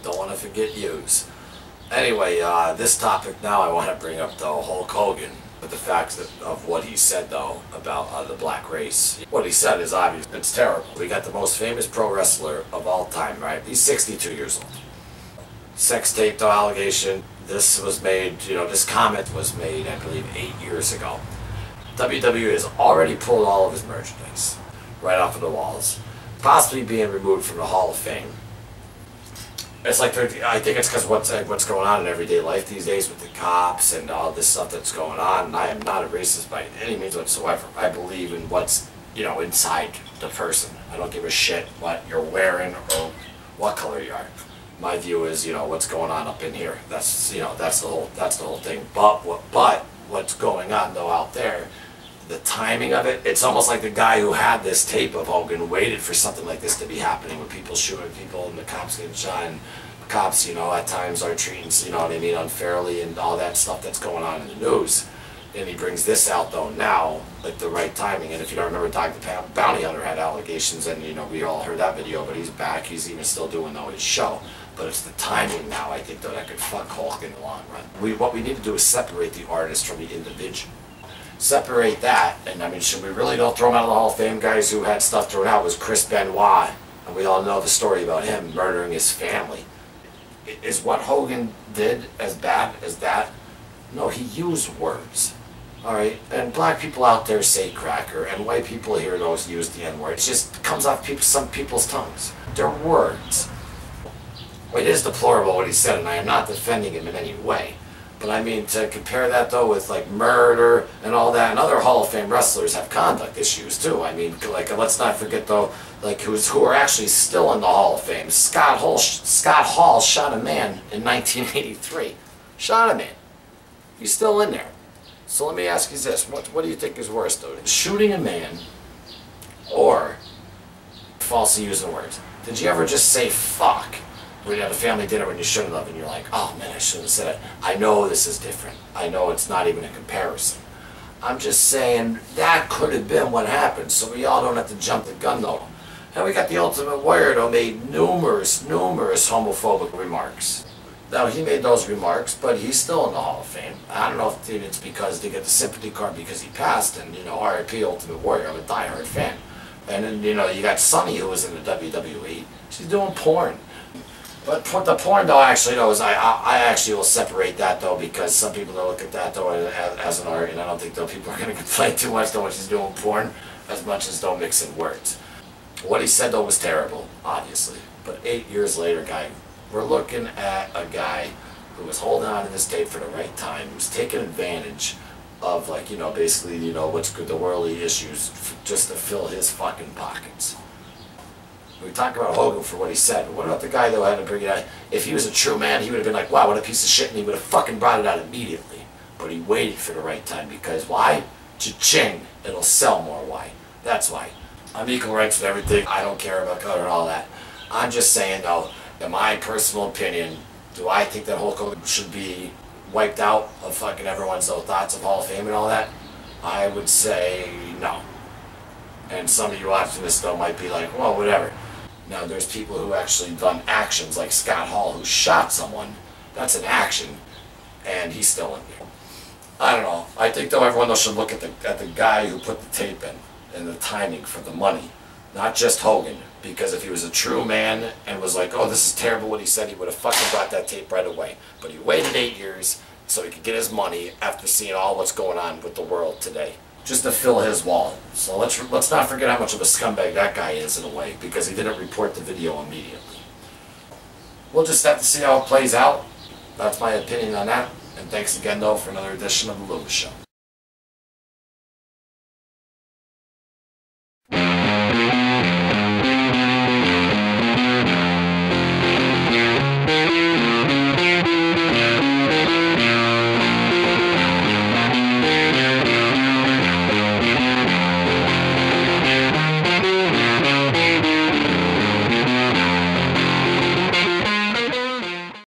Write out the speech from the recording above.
Don't want to forget yous. Anyway, this topic now I want to bring up though Hulk Hogan, with the facts of what he said though about the black race. What he said is obvious. It's terrible. We got the most famous pro wrestler of all time, right? He's 62 years old. Sex tape though allegation. This was made, this comment was made, I believe, 8 years ago. WWE has already pulled all of his merchandise right off of the walls, possibly being removed from the Hall of Fame. It's like, I think it's because what's going on in everyday life these days with the cops and all this stuff that's going on. And I am not a racist by any means whatsoever. I believe in what's, inside the person. I don't give a shit what you're wearing or what color you are. My view is, what's going on up in here. That's, that's the whole thing. But what's going on though out there, the timing of it, it's almost like the guy who had this tape of Hogan waited for something like this to be happening, with people shooting people and the cops getting shot, and cops, at times are treating, unfairly, and all that stuff that's going on in the news. And he brings this out though now, like the right timing. And if you don't remember, Dr. Bounty Hunter had allegations, and we all heard that video, but he's back. He's even still doing though his show. But it's the timing now, I think, though, that could fuck Hulk in the long run. What we need to do is separate the artist from the individual. Separate that, and should we really don't throw him out of the Hall of Fame? Guys who had stuff thrown out was Chris Benoit, and we all know the story about him murdering his family. Is what Hogan did as bad as that? No, he used words. Alright, and black people out there say cracker, and white people here those use the N-word. It just comes off some people's tongues. They're words. It is deplorable what he said, and I am not defending him in any way. But to compare that though with like murder and all that, and other Hall of Fame wrestlers have conduct issues too. Let's not forget though, who are actually still in the Hall of Fame. Scott Hall shot a man in 1983. Shot a man. He's still in there. So let me ask you this: what do you think is worse though, shooting a man or falsely using words? Did you ever just say fuck when you have a family dinner when you shouldn't have, and you're like, oh man, I shouldn't have said it. I know this is different. I know it's not even a comparison. I'm just saying that could have been what happened, so we all don't have to jump the gun though. And we got the Ultimate Warrior who made numerous homophobic remarks. Now he made those remarks, but he's still in the Hall of Fame. I don't know if it's because they get the sympathy card because he passed, and R.I.P. Ultimate Warrior. I'm a diehard fan. And then you got Sunny, who was in the WWE. She's doing porn. But the porn though, actually though, is I actually will separate that though, because some people don't look at that though as an art, and I don't think though people are going to complain too much though when she's doing porn, as much as though mixing words. What he said though was terrible, obviously. But 8 years later, we're looking at a guy who was holding on to this tape for the right time, who's taking advantage of basically what's good, the worldly issues, just to fill his fucking pockets. We talk about Hogan for what he said, but what about the guy though who had to bring it out? If he was a true man, he would have been like, wow, what a piece of shit, and he would have fucking brought it out immediately. But he waited for the right time, because why? Cha-ching, it'll sell more. Why? That's why. I'm equal rights with everything. I don't care about color and all that. I'm just saying though, in my personal opinion, do I think that Hulk Hogan should be wiped out of fucking everyone's thoughts of Hall of Fame and all that? I would say no. And some of you watching this though might be like, well, whatever. Now, there's people who actually done actions, like Scott Hall, who shot someone. That's an action, and he's still in there. I don't know. I think though everyone though should look at the guy who put the tape in, and the timing for the money, not just Hogan. Because if he was a true man and was like, oh, this is terrible what he said, he would have fucking brought that tape right away. But he waited 8 years so he could get his money after seeing all what's going on with the world today, just to fill his wallet. So let's not forget how much of a scumbag that guy is in a way, because he didn't report the video immediately. We'll just have to see how it plays out. That's my opinion on that. And thanks again though for another edition of The Lewis Show.